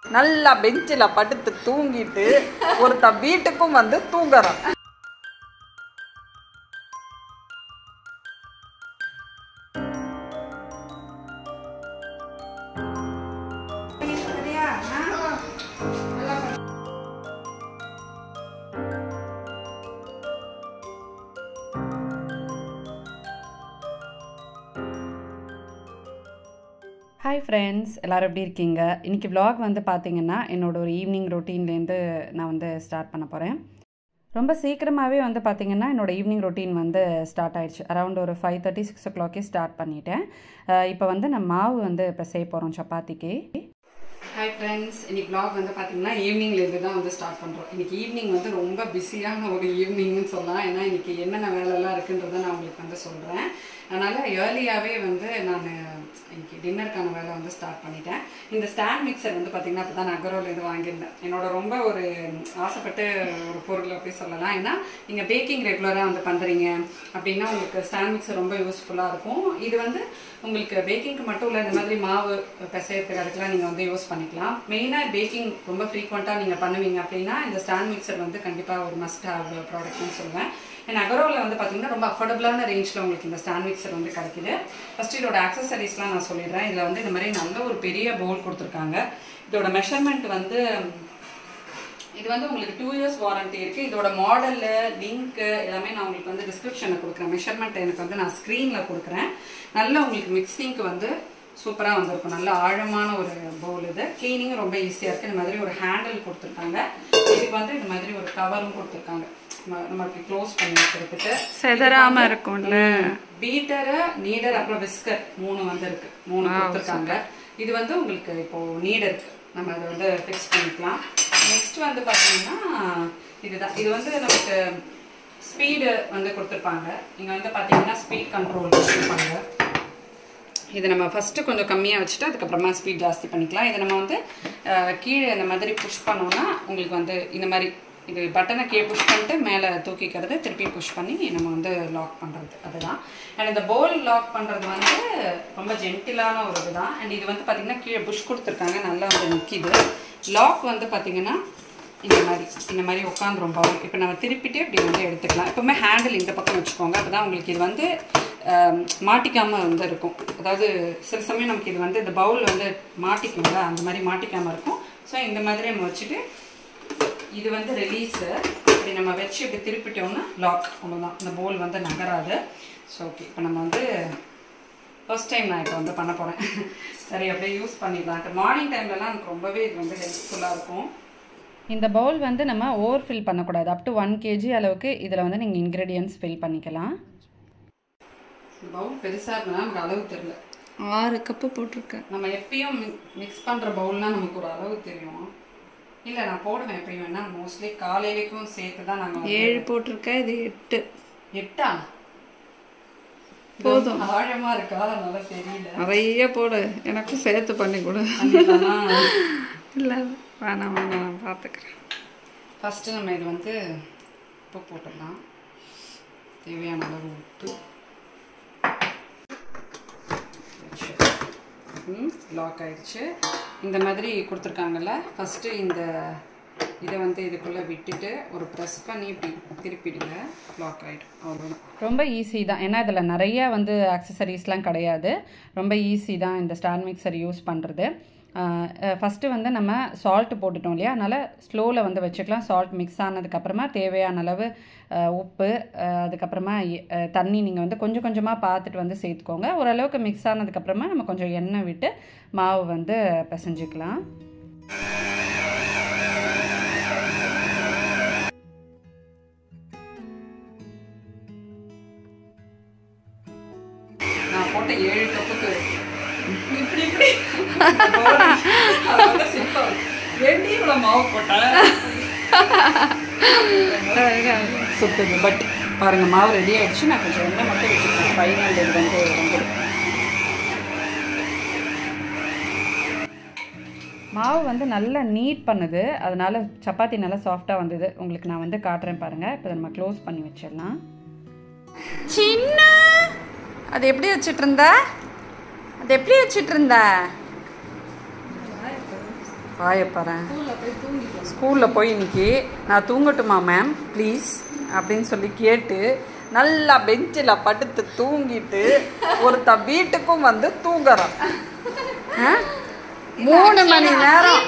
நல்லா பெஞ்சில் படுத்து தூங்கிட்டு ஒருத்த வீட்டுக்கும் வந்து தூங்குறான். ஹாய் ஃப்ரெண்ட்ஸ், எல்லோரும் எப்படி இருக்கீங்க? இன்றைக்கி vlog வந்து பார்த்திங்கன்னா என்னோடய ஒரு ஈவினிங் ரொட்டீன்லேருந்து நான் வந்து ஸ்டார்ட் பண்ண போகிறேன். ரொம்ப சீக்கிரமாகவே வந்து பார்த்திங்கன்னா என்னோடய ஈவினிங் ரொட்டீன் வந்து ஸ்டார்ட் ஆகிடுச்சு. அரௌண்ட் ஒரு 5:30 6 o'clock ஸ்டார்ட் பண்ணிட்டேன். இப்போ வந்து நான் மாவு வந்து இப்போ செய்ய போகிறோம் சப்பாத்திக்கு. ஹாய் ஃப்ரெண்ட்ஸ், இன்றைக்கி vlog வந்து பார்த்திங்கன்னா ஈவினிங்லேருந்து தான் வந்து ஸ்டார்ட் பண்ணுறோம். இன்றைக்கி ஈவினிங் வந்து ரொம்ப பிஸியான ஒரு ஈவினிங்னு சொல்லலாம். ஏன்னா இன்றைக்கி என்னென்ன வேலைலாம் இருக்குன்றதை நான் உங்களுக்கு வந்து சொல்கிறேன். அதனால் ஏர்லியாகவே வந்து நான் இன்றைக்கி டின்னருக்கான வேலை வந்து ஸ்டார்ட் பண்ணிட்டேன். இந்த ஸ்டாண்ட் மிக்சர் வந்து பார்த்திங்கன்னா அப்போ தான் நான் அகரோலேருந்து வாங்கியிருந்தேன். என்னோட ரொம்ப ஒரு ஆசைப்பட்டு ஒரு பொருள் அப்படி சொல்லலாம். ஏன்னா நீங்கள் பேக்கிங் ரெகுலராக வந்து பண்ணுறீங்க அப்படின்னா உங்களுக்கு ஸ்டாண்ட் மிக்சர் ரொம்ப யூஸ்ஃபுல்லாக இருக்கும். இது வந்து உங்களுக்கு பேக்கிங்க்கு மட்டும் இல்லை, இந்த மாதிரி மாவு பிசையறதுக்கு அதுக்கெலாம் நீங்கள் வந்து யூஸ் பண்ணிக்கலாம். மெயினாக பேக்கிங் ரொம்ப ஃப்ரீக்வெண்ட்டாக நீங்கள் பண்ணுவீங்க அப்படின்னா இந்த ஸ்டாண்ட் மிக்சர் வந்து கண்டிப்பாக ஒரு மஸ்ட் ஹேவ் ப்ராடக்ட்னு சொல்லுவேன். அண்ட் அகரோவில் வந்து பார்த்திங்கன்னா ரொம்ப அஃபோர்டபுளான ரேஞ்சில் உங்களுக்கு இந்த ஸ்டாண்ட் மிக்சர் வந்து கிடைக்குது. ஃபஸ்ட்டு இதோட ஆக்சசரிஸ்லாம் நான் சொல்லிடுறேன். இதில் வந்து இந்த மாதிரி நல்ல ஒரு பெரிய பவுல் கொடுத்துருக்காங்க. இதோட மெஷர்மெண்ட் வந்து இது வந்து உங்களுக்கு 2 years வாரண்டி இருக்குது. இதோட மாடலு லிங்க்கு எல்லாமே நான் உங்களுக்கு வந்து டிஸ்கிரிப்ஷனில் கொடுக்குறேன். மெஷர்மெண்ட் எனக்கு வந்து நான் ஸ்க்ரீனில் கொடுக்குறேன். நல்ல உங்களுக்கு மிக்சிங்க்கு வந்து சூப்பராக வந்திருக்கும். நல்ல ஆழமான ஒரு பவுல். இது க்ளீனிங்கும் ரொம்ப ஈஸியாக இருக்குது. இந்த மாதிரி ஒரு ஹேண்டில் கொடுத்துருக்காங்க. இதுக்கு வந்து இந்த மாதிரி ஒரு கவரும் கொடுத்துருக்காங்க. நம்ம அப்படி க்ளோஸ் பண்ணி வச்சுருக்குது செதறாமல் இருக்கும்ல. பீட்டரு, நீடர், அப்புறம் விஸ்கர் 3 வந்து இருக்குது. 3 கொடுத்துருக்காங்க. இது வந்து உங்களுக்கு இப்போது நீடருக்கு நம்ம அதை வந்து ஃபிக்ஸ் பண்ணிக்கலாம். நெக்ஸ்ட் வந்து பார்த்தீங்கன்னா இதுதான். இது வந்து நமக்கு ஸ்பீடு வந்து கொடுத்துருப்பாங்க. இங்கே வந்து பார்த்தீங்கன்னா ஸ்பீட் கண்ட்ரோல் கொடுத்துருப்பாங்க. இது நம்ம ஃபஸ்ட்டு கொஞ்சம் கம்மியாக வச்சுட்டு அதுக்கப்புறமா ஸ்பீட் ஜாஸ்தி பண்ணிக்கலாம். இதை நம்ம வந்து கீழே இந்த மாதிரி புஷ் பண்ணோன்னா உங்களுக்கு வந்து இந்த மாதிரி இது பட்டனை கீழே புஷ் பண்ணிட்டு மேலே தூக்கிக்கிறது, திருப்பி புஷ் பண்ணி நம்ம வந்து லாக் பண்ணுறது அதுதான். அண்ட் இந்த பவுல் லாக் பண்ணுறது வந்து ரொம்ப ஜென்டிலான ஒரு இதுதான். அண்ட் இது வந்து பார்த்திங்கன்னா கீழே புஷ் கொடுத்துருக்காங்க, நல்லா வந்து நிற்கிது. லாக் வந்து பார்த்திங்கன்னா இந்த மாதிரி உட்காந்துரும் பவுல். இப்போ நம்ம திருப்பிட்டு இப்படி வந்து எடுத்துக்கலாம். எப்போவுமே ஹேண்டில் இந்த பக்கம் வச்சுக்கோங்க, அப்போ தான் உங்களுக்கு இது வந்து மாட்டிக்காமல் வந்து இருக்கும். அதாவது சில சமயம் நமக்கு இது வந்து இந்த பவுல் வந்து மாட்டிக்கும்ல, அந்த மாதிரி மாட்டிக்காமல் இருக்கும். ஸோ இந்த மாதிரி நம்ம வச்சுட்டு இது வந்து ரிலீஸு இப்படி நம்ம வச்சு இப்படி திருப்பிட்டோம்னா லாக், அவ்வளோதான். இந்த பவுல் வந்து நகராது. ஸோ ஓகே, இப்போ நம்ம வந்து ஃபர்ஸ்ட் டைம் நான் இப்போ வந்து பண்ண போகிறேன். சரி, அப்படியே யூஸ் பண்ணிடலாம். மார்னிங் டைம்லலாம் எனக்கு ரொம்பவே இது வந்து ஹெல்ப்ஃபுல்லாக இருக்கும். இந்த பவுல் வந்து நம்ம ஓவர் ஃபில் பண்ணக்கூடாது. அப் டு 1 kg அளவுக்கு இதில் வந்து நீங்கள் இன்க்ரீடியன்ட்ஸ் ஃபில் பண்ணிக்கலாம். இந்த பவுல் பெருசாக இருக்குன்னா நமக்கு அளவு தெரியல. 6 கப்பு போட்டிருக்கேன். நம்ம எப்பயும் மிக்ஸ் பண்ணுற பவுல்னால் நமக்கு ஒரு அளவு தெரியும். இல்லை, நான் போடுவேன் எப்பயும். வேணா மோஸ்ட்லி காலையிலேக்கும் சேர்த்து தான் நாங்கள் 7 போட்டிருக்கேன். இது 8. 8ஆ? போதும். ஆழமாக இருக்கா? அதனால தெரியல. நிறைய போடு, எனக்கும் சேர்த்து பண்ணி கொடு. இல்லை வேணாம் வேணாம், நான் பார்த்துக்கிறேன். ஃபஸ்ட்டு நம்ம இது வந்து உப்பு போட்டுடலாம். தேவையான அளவு உப்பு. லாக் ஆகிடுச்சு. இந்த மாதிரி கொடுத்துருக்காங்கல்ல, ஃபஸ்ட்டு இந்த இதை வந்து இதுக்குள்ளே விட்டுட்டு ஒரு ப்ரெஸ் பண்ணி இப்படி திருப்பிடுங்க, லாக் ஆகிடும். அவ்வளோதான். ரொம்ப ஈஸி தான். ஏன்னா இதில் நிறையா வந்து ஆக்சசரிஸ்லாம் கிடையாது. ரொம்ப ஈஸி தான் இந்த ஸ்டாண்ட் மிக்சர் யூஸ் பண்ணுறது. ஃபஸ்ட்டு வந்து நம்ம சால்ட்டு போட்டுட்டோம் இல்லையா, அதனால் ஸ்லோவில் வந்து வச்சுக்கலாம். சால்ட் மிக்ஸ் ஆனதுக்கப்புறமா தேவையான அளவு உப்பு, அதுக்கப்புறமா தண்ணி நீங்கள் வந்து கொஞ்சம் கொஞ்சமாக பார்த்துட்டு வந்து சேர்த்துக்கோங்க. ஓரளவுக்கு மிக்ஸ் ஆனதுக்கப்புறமா நம்ம கொஞ்சம் எண்ணெய் விட்டு மாவு வந்து பிசைஞ்சிக்கலாம். நான் போட்ட 7 கப்புக்கு இப்படி இப்படி சிம்பிள். ரெண்டு இவ்வளோ மாவு போட்டேன் சுத்துது. பட் பாருங்கள், மாவு ரெடி ஆகிடுச்சு. நான் கொஞ்சம் எண்ணெய் மட்டும் வச்சுருக்கேன். ஃபைனல் இது வந்து வந்துடும். மாவு வந்து நல்லா நீட் பண்ணுது, அதனால சப்பாத்தி நல்லா சாஃப்டாக வந்தது. உங்களுக்கு நான் வந்து காட்டுறேன் பாருங்கள். இப்போ நம்ம க்ளோஸ் பண்ணி வச்சிடலாம். சின்ன அது எப்படி வச்சுட்டு இருந்த? அது எப்படி வச்சுட்டு இருந்த? வாயப்பாறேன். ஸ்கூலில் போய் இன்னைக்கு நான் தூங்கட்டுமா மேம் ப்ளீஸ் அப்படின்னு சொல்லி கேட்டு நல்லா பெஞ்சில் படுத்து தூங்கிட்டு ஒருத்த வீட்டுக்கும் வந்து தூங்குறான். 3 மணி நேரம்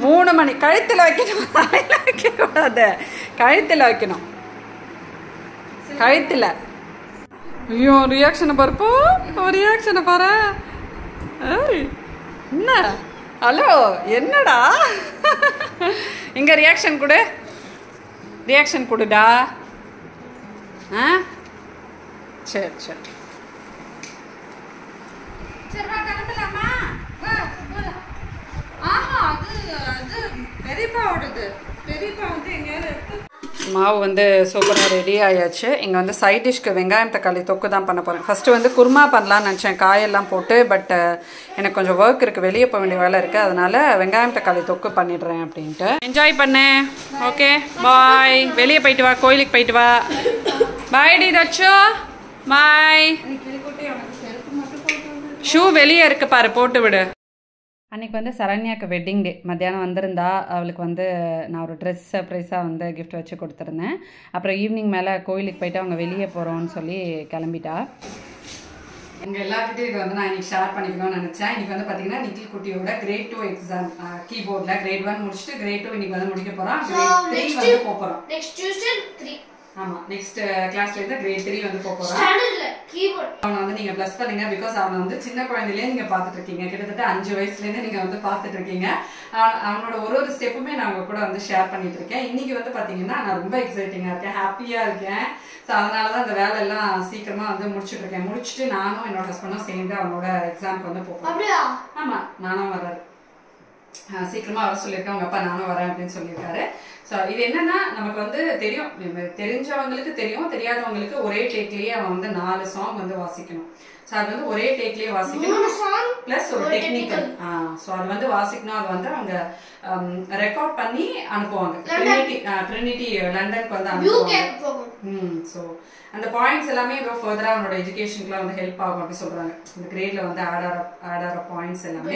3 மணி கழுத்தில் வைக்கணும், தலையில் வைக்கக்கூடாது, கழுத்தில் வைக்கணும், கழுத்தில். ஐயோ ரியாக்ஷனை பாருப்போ, ரியாக்ஷனை பாரு. என்ன ஹலோ என்னடா இங்கே ரியாக்ஷன் கொடு, ரியாக்ஷன் கொடுடா. ஆ சரி சரி மாவு வந்து சூப்பராக ரெடி ஆயாச்சு. இங்கே வந்து சைட் டிஷ்க்கு வெங்காயம் தக்காளி தொக்கு தான் பண்ண போகிறேன். ஃபஸ்ட்டு வந்து குருமா பண்ணலான்னு நினச்சேன் காயெல்லாம் போட்டு. பட் எனக்கு கொஞ்சம் ஒர்க் இருக்குது, வெளியே போக வேண்டிய வேலை இருக்குது. அதனால் வெங்காயம் தக்காளி தொக்கு பண்ணிடுறேன் அப்படின்ட்டு. என்ஜாய் பண்ணேன். Okay bye. வெளியே போயிட்டு வா, கோயிலுக்கு போயிட்டு வா. பாய் டி தச்சோ, பாய். ஷூ வெளியே இருக்கு பாரு, போட்டு விடு. அன்றைக்கி வந்து சரண்யாவுக்கு வெட்டிங் டே. மத்தியானம் வந்திருந்தா அவளுக்கு வந்து நான் ஒரு ட்ரெஸ் சர்ப்ரைஸாக வந்து கிஃப்ட் வச்சு கொடுத்துருந்தேன். அப்புறம் ஈவினிங் மேலே கோயிலுக்கு போயிட்டு அவங்க வெளியே போகிறோன்னு சொல்லி கிளம்பிட்டா. எங்கள் எல்லாருக்கிட்டையும் இதை வந்து நான் இன்னைக்கு ஷேர் பண்ணிக்கணும்னு நினச்சேன். இன்றைக்கி வந்து பார்த்தீங்கன்னா நிக்கில் குட்டியோட கிரேட் 2 எக்ஸாம் கீபோர்டில் கிரேட் 1 முடிச்சுட்டு கிரேட் 2 இன்னைக்கு வந்து முடிக்க போகிறோம். கிரேட் 3 வந்து போகிறோம். Next Tuesday 3. ஆமா நெக்ஸ்ட் கிளாஸ்ல இருந்து கிரேட் 3 வந்து போறோம். அவனை வந்து நீங்க ப்ளஸ் பண்ணுங்க. பிகாஸ் அவனை வந்து சின்ன குழந்தையிலே நீங்க பாத்துட்டு இருக்கீங்க. கிட்டத்தட்ட 5 வயசுல இருந்து நீங்க வந்து பாத்துட்டு இருக்கீங்க. அவனோட ஒரு ஸ்டெப்புமே நான் உங்க கூட வந்து ஷேர் பண்ணிட்டு இருக்கேன். இன்னைக்கு வந்து பாத்தீங்கன்னா நான் ரொம்ப எக்ஸைட்டிங்கா இருக்கேன், ஹாப்பியா இருக்கேன். ஸோ அதனாலதான் இந்த வேலை எல்லாம் சீக்கிரமா வந்து முடிச்சுட்டு இருக்கேன். முடிச்சுட்டு நானும் என்னோட ஹஸ்பண்டும் சேர்ந்து அவனோட எக்ஸாம்க்கு வந்து போறோம். ஆமா நானும் வர்றாரு, சீக்கிரமா வர சொல்லியிருக்கேன். உங்க அப்பா நானும் வரேன் அப்படின்னு சொல்லியிருக்காரு. ஸோ இது என்னன்னா நமக்கு வந்து தெரியும், தெரிஞ்சவங்களுக்கு தெரியும், தெரியாதவங்களுக்கு ஒரே டேக்லயே அவன் வந்து 4 சாங் வந்து வாசிக்கணும். ஸோ அது வந்து ஒரே டேக்லயே வாசிக்கணும், பிளஸ் ஒரு டெக்னிக்கல். ஸோ அது வந்து வாசிக்கணும். அது வந்து அவங்க ரெக்கார்ட் பண்ணி அனுப்புவாங்க. ட்ரினிட்டி லண்டனுக்கு வந்து அனுப்புவாங்க. ஸோ அந்த பாயிண்ட்ஸ் எல்லாமே இப்போ ஃபர்தரா அவனோட எஜுகேஷனுக்குலாம் வந்து ஹெல்ப் ஆகும் அப்படி சொல்றாங்க. இந்த கிரேட்ல வந்து ஆட் ஆகிற பாயிண்ட்ஸ் எல்லாமே.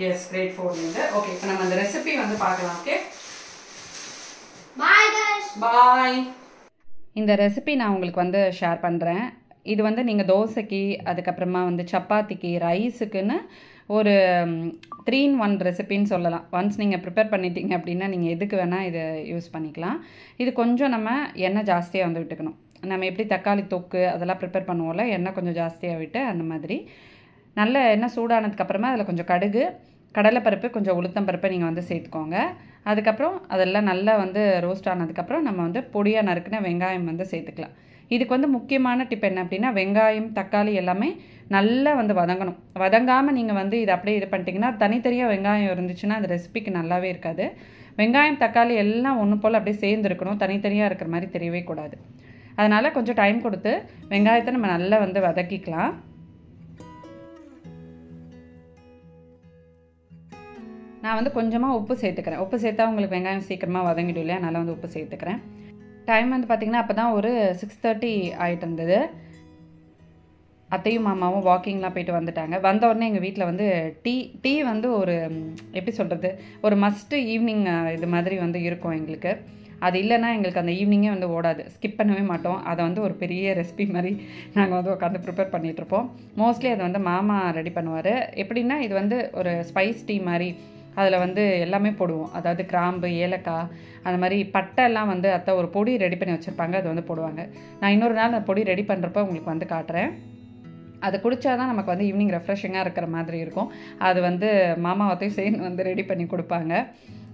எஸ் கிரேட் 4ல இருந்து. ஓகே இப்போ நம்ம அந்த ரெசிபி வந்து பார்க்கலாம். ஓகே பாய் गाइस, பாய். இந்த ரெசிபி நான் உங்களுக்கு வந்து ஷேர் பண்ணுறேன். இது வந்து நீங்கள் தோசைக்கு, அதுக்கப்புறமா வந்து சப்பாத்திக்கு, ரைஸுக்குன்னு ஒரு 3 in 1 ரெசிபின்னு சொல்லலாம். ஒன்ஸ் நீங்கள் ப்ரிப்பேர் பண்ணிட்டீங்க அப்படின்னா நீங்கள் எதுக்கு வேணால் இதை யூஸ் பண்ணிக்கலாம். இது கொஞ்சம் நம்ம எண்ணெய் ஜாஸ்தியாக வந்து விட்டுக்கணும். நம்ம எப்படி தக்காளி தொக்கு அதெல்லாம் ப்ரிப்பேர் பண்ணுவோம்ல, எண்ணெய் கொஞ்சம் ஜாஸ்தியாக விட்டு அந்த மாதிரி நல்ல எண்ணெய் சூடானதுக்கப்புறமா அதில் கொஞ்சம் கடுகு, கடலைப்பருப்பு, கொஞ்சம் உளுத்தம்பருப்பை நீங்கள் வந்து சேர்த்துக்கோங்க. அதுக்கப்புறம் அதெல்லாம் நல்லா வந்து ரோஸ்ட் ஆனதுக்கப்புறம் நம்ம வந்து பொடியாக நறுக்கின வெங்காயம் வந்து சேர்த்துக்கலாம். இதுக்கு வந்து முக்கியமான டிப் என்ன அப்படின்னா, வெங்காயம் தக்காளி எல்லாமே நல்லா வந்து வதங்கணும். வதங்காமல் நீங்கள் வந்து இதை அப்படியே இது பண்ணிட்டீங்கன்னா, தனித்தனியாக வெங்காயம் இருந்துச்சுன்னா அந்த ரெசிபிக்கு நல்லாவே இருக்காது. வெங்காயம் தக்காளி எல்லாம் ஒன்று போல் அப்படியே சேர்ந்துருக்கணும், தனித்தனியாக இருக்கிற மாதிரி தெரியவே கூடாது. அதனால் கொஞ்சம் டைம் கொடுத்து வெங்காயத்தை நம்ம நல்லா வந்து வதக்கிக்கலாம். நான் வந்து கொஞ்சமாக உப்பு சேர்த்துக்கிறேன். உப்பு சேர்த்தா உங்களுக்கு வெங்காயம் சீக்கிரமாக வதங்கிடும் இல்லையா, அதனால் வந்து உப்பு சேர்த்துக்கிறேன். டைம் வந்து பார்த்திங்கன்னா அப்போ தான் ஒரு 6:30 ஆகிட்டு இருந்தது. அத்தையும் மாமாவும் வாக்கிங்லாம் போயிட்டு வந்துட்டாங்க. வந்த உடனே எங்கள் வீட்டில் வந்து டீ வந்து ஒரு எப்படி சொல்கிறது, ஒரு மஸ்ட்டு ஈவினிங் இது மாதிரி வந்து இருக்கும் எங்களுக்கு. அது இல்லைன்னா எங்களுக்கு அந்த ஈவினிங்கே வந்து ஓடாது, ஸ்கிப் பண்ணவே மாட்டோம். அதை வந்து ஒரு பெரிய ரெசிபி மாதிரி நாங்கள் வந்து உட்காந்து ப்ரிப்பேர் பண்ணிகிட்ருப்போம். மோஸ்ட்லி அதை வந்து மாமா ரெடி பண்ணுவார். எப்படின்னா இது வந்து ஒரு ஸ்பைஸ் டீ மாதிரி. அதில் வந்து எல்லாமே போடுவோம், அதாவது கிராம்பு, ஏலக்காய், அந்த மாதிரி பட்டைலாம் வந்து அத்தை ஒரு பொடி ரெடி பண்ணி வச்சுருப்பாங்க, அது வந்து போடுவாங்க. நான் இன்னொரு நாள் அந்த பொடி ரெடி பண்ணுறப்ப உங்களுக்கு வந்து காட்டுறேன். அதை குடித்தா தான் நமக்கு வந்து ஈவினிங் ரெஃப்ரெஷிங்காக இருக்கிற மாதிரி இருக்கும். அது வந்து மாமாவத்தையும் சேர்ந்து வந்து ரெடி பண்ணி கொடுப்பாங்க.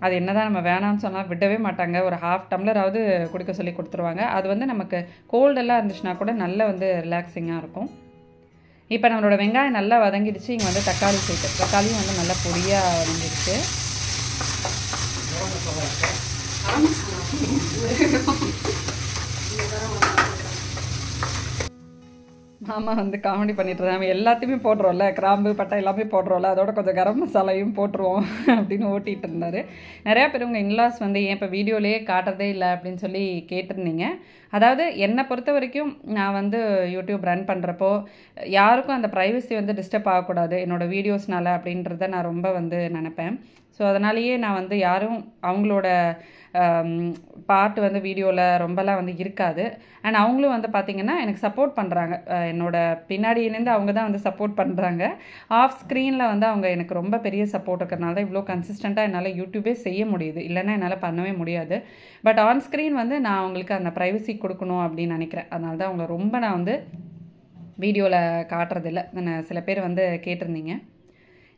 அது என்ன தான் நம்ம வேணாம்னு சொன்னால் விடவே மாட்டாங்க. ஒரு 1/2 டம்ளராவது குடிக்க சொல்லி கொடுத்துருவாங்க. அது வந்து நமக்கு கோல்டெல்லாம் இருந்துச்சுன்னா கூட நல்லா வந்து ரிலாக்ஸிங்காக இருக்கும். இப்போ நம்மளோட வெங்காயம் நல்லா வதங்கிடுச்சு. இங்கே வந்து தக்காளி சேர்த்து, தக்காளியும் வந்து நல்லா பொடியாக வதங்கிடுச்சு. மாமா வந்து காமெடி பண்ணிட்டு நம்ம எல்லாத்தையுமே போடுறோம்ல, கிராம்பு பட்டை எல்லாமே போடுறோம்ல, அதோட கொஞ்சம் கரம் மசாலையும் போட்டுருவோம் அப்படின்னு ஓட்டிகிட்டு இருந்தார். நிறையா பேர் உங்கள் இன்லாஸ் வந்து ஏன் இப்போ வீடியோலேயே காட்டுறதே இல்லை அப்படின்னு சொல்லி கேட்டிருந்தீங்க. அதாவது என்னை பொறுத்த வரைக்கும் நான் வந்து யூடியூப் ரன் பண்ணுறப்போ யாருக்கும் அந்த ப்ரைவசி வந்து டிஸ்டர்ப் ஆகக்கூடாது என்னோடய வீடியோஸ்னால அப்படின்றத நான் ரொம்ப வந்து நினப்பேன். ஸோ அதனாலேயே நான் வந்து யாரும் அவங்களோட பார்ட் வந்து வீடியோவில் ரொம்பலாம் வந்து இருக்காது. அண்ட் அவங்களும் வந்து பார்த்திங்கன்னா எனக்கு சப்போர்ட் பண்ணுறாங்க. என்னோட பின்னாடியிலேருந்து அவங்க தான் வந்து சப்போர்ட் பண்ணுறாங்க. ஆஃப் ஸ்க்ரீனில் வந்து அவங்க எனக்கு ரொம்ப பெரிய சப்போர்ட் இருக்கிறனால தான் இவ்வளோ கன்சிஸ்டண்ட்டாக என்னால் யூடியூபே செய்ய முடியுது. இல்லைன்னா என்னால் பண்ணவே முடியாது. பட் ஆன் ஸ்க்ரீன் வந்து நான் அவங்களுக்கு அந்த ப்ரைவசி கொடுக்கணும் அப்படின்னு நினைக்கிறேன். அதனால தான் அவங்கள ரொம்ப நான் வந்து வீடியோவில் காட்டுறதில்ல. சில பேர் வந்து கேட்டிருந்தீங்க.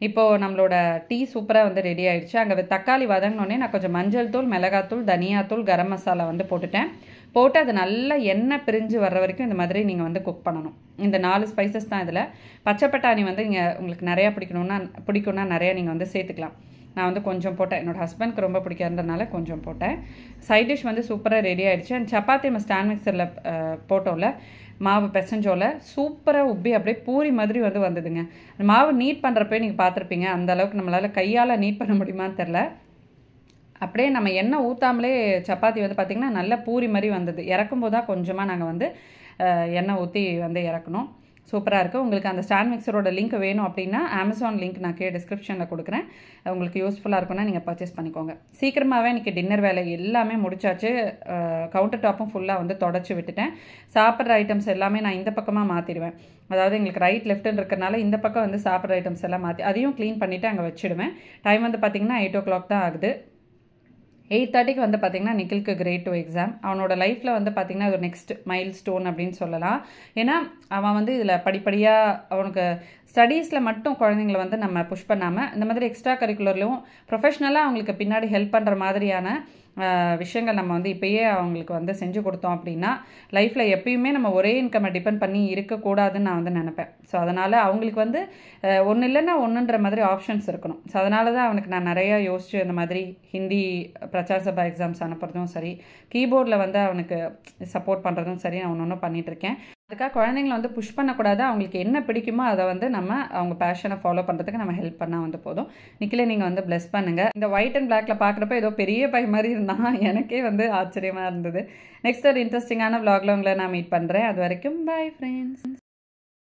இப்போது நம்மளோட டீ சூப்பராக வந்து ரெடி ஆகிடுச்சு. அங்கே தக்காளி வதங்கினோடனே நான் கொஞ்சம் மஞ்சள் தூள், மிளகாத்தூள், தனியாத்தூள், கரம் மசாலா வந்து போட்டு அது நல்லா எண்ணெய் பிரிஞ்சு வர்ற வரைக்கும் இந்த மாதிரி நீங்கள் வந்து குக் பண்ணணும். இந்த 4 ஸ்பைசஸ் தான் இதில். பச்சை பட்டாணி வந்து நீங்கள் உங்களுக்கு நிறையா பிடிக்கும்னா நிறையா நீங்கள் வந்து சேர்த்துக்கலாம். நான் வந்து கொஞ்சம் போட்டேன். என்னோடய ஹஸ்பண்ட்க்கு ரொம்ப பிடிக்காததுனால கொஞ்சம் போட்டேன். சைட் டிஷ் வந்து சூப்பராக ரெடி ஆகிடுச்சு. அண்ட் சப்பாத்தி நம்ம ஸ்டாண்ட் மிக்சரில் போட்டோம்ல, மாவு பெசஞ்சோல சூப்பராக உப்பி அப்படியே பூரி மாதிரி வந்து வந்ததுங்க. மாவு நீட் பண்ணுறப்பே நீங்கள் பார்த்துருப்பீங்க. அந்த அளவுக்கு நம்மளால் கையால் நீட் பண்ண முடியுமான்னு தெரில. அப்படியே நம்ம எண்ணெய் ஊற்றாமலே சப்பாத்தி வந்து பார்த்திங்கன்னா நல்ல பூரி மாதிரி வந்தது. இறக்கும்போது தான் கொஞ்சமாக நாங்கள் வந்து எண்ணெய் ஊற்றி வந்து இறக்கணும். சூப்பராக இருக்குது. உங்களுக்கு அந்த ஸ்டாண்ட் மிக்சரோட லிங்க் வேணும் அப்படின்னா அமேசான் லிங்க் நான் டிஸ்கிரிப்ஷனில் கொடுக்குறேன். உங்களுக்கு யூஸ்ஃபுல்லாக இருக்குன்னா நீங்கள் பர்ச்சேஸ் பண்ணிக்கோங்க. சீக்கிரமாகவே இன்றைக்கி டின்னர் வேலை எல்லாமே முடிச்சாச்சு. கவுண்டர் டாப்பும் ஃபுல்லாக வந்து தொடச்சி விட்டுட்டேன். சாப்பிட்ற ஐட்டம்ஸ் எல்லாமே நான் இந்த பக்கமாக மாற்றிடுவேன். அதாவது எங்களுக்கு ரைட் லெஃப்ட்டுன்னு இருக்கிறனால இந்த பக்கம் வந்து சாப்பிட்ற ஐட்டம்ஸ் எல்லாம் மாற்றி அதையும் க்ளீன் பண்ணிவிட்டு அங்கே வச்சுடுவேன். டைம் வந்து பார்த்திங்கன்னா 8 o'clock தான் ஆகுது. 8:30 வந்து பார்த்திங்கன்னா நிக்கிலுக்கு கிரேட் 2 எக்ஸாம். அவனோட லைஃப்பில் வந்து பார்த்திங்கன்னா ஒரு நெக்ஸ்ட் மைல் ஸ்டோன் அப்படின்னு சொல்லலாம். ஏன்னா அவன் வந்து இதில் படிப்படியாக அவனுக்கு ஸ்டடீஸில் மட்டும் குழந்தைங்கள வந்து நம்ம புஷ் பண்ணாமல் இந்த மாதிரி எக்ஸ்ட்ரா கரிக்குலர்லையும் ப்ரொஃபஷ்னலாக அவங்களுக்கு பின்னாடி ஹெல்ப் பண்ணுற மாதிரியான விஷயங்கள் நம்ம வந்து இப்போயே அவங்களுக்கு வந்து செஞ்சு கொடுத்தோம் அப்படின்னா லைஃப்பில் எப்பயுமே நம்ம ஒரே இன்கம்மை டிபெண்ட் பண்ணி இருக்கக்கூடாதுன்னு நான் வந்து நினப்பேன். ஸோ அதனால் அவங்களுக்கு வந்து ஒன்று இல்லைன்னா ஒன்றுன்ற மாதிரி ஆப்ஷன்ஸ் இருக்கணும். ஸோ அதனால தான் அவனுக்கு நான் நிறையா யோசிச்சு இந்த மாதிரி ஹிந்தி பிரச்சார் சபா எக்ஸாம்ஸ் அனுப்புறதும் சரி, கீபோர்டில் வந்து அவனுக்கு சப்போர்ட் பண்ணுறதும் சரி நான் ஒன்று பண்ணிகிட்ருக்கேன். அதுக்காக குழந்தைங்களை வந்து புஷ் பண்ணக்கூடாது. அவங்களுக்கு என்ன பிடிக்குமோ அதை வந்து நம்ம அவங்க பேஷனை ஃபாலோ பண்ணுறதுக்கு நம்ம ஹெல்ப் பண்ணால் வந்து போதும். நிக்கிலே நீங்கள் வந்து பிளஸ் பண்ணுங்கள். இந்த ஒயிட் அண்ட் பிளாக்ல பார்க்குறப்ப ஏதோ பெரிய பையன் மாதிரி இருந்தான். எனக்கே வந்து ஆச்சரியமாக இருந்தது. நெக்ஸ்ட் ஒரு இன்ட்ரெஸ்டிங்கான vlogல உங்களை நான் மீட் பண்ணுறேன். அது வரைக்கும் பை ஃப்ரெண்ட்ஸ்.